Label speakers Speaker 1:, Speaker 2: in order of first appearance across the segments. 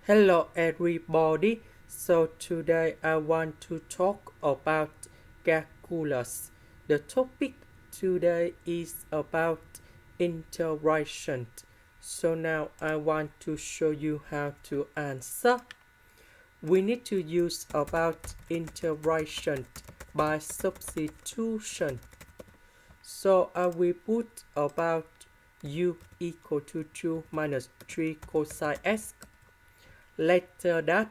Speaker 1: Hello everybody. So today I want to talk about calculus. The topic today is about integration. So now I want to show you how to answer. We need to use about integration by substitution. So I will put about u equal to 2 minus 3 cosine x. Later that,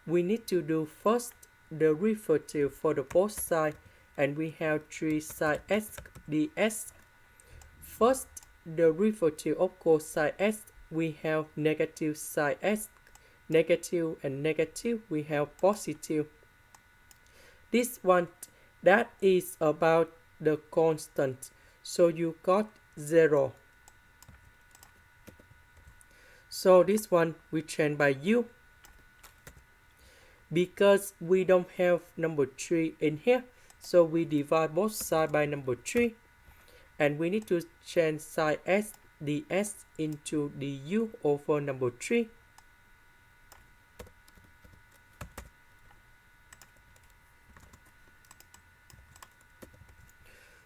Speaker 1: we need to do first the derivative for the both sides, and we have 3 sine x dx. First, the derivative of cosine x, we have negative sine x, negative and negative, we have positive. This one, that is about the constant, so you got 0. So this one we change by u. Because we don't have number 3 in here, so we divide both sides by number 3. And we need to change sine s ds into du over number 3.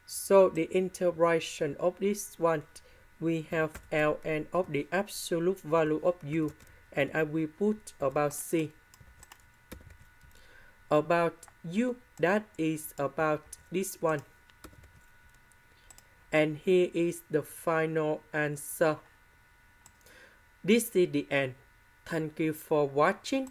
Speaker 1: So the integration of this one, we have ln of the absolute value of u, and I will put about c. About u, that is about this one. And here is the final answer. This is the end. Thank you for watching.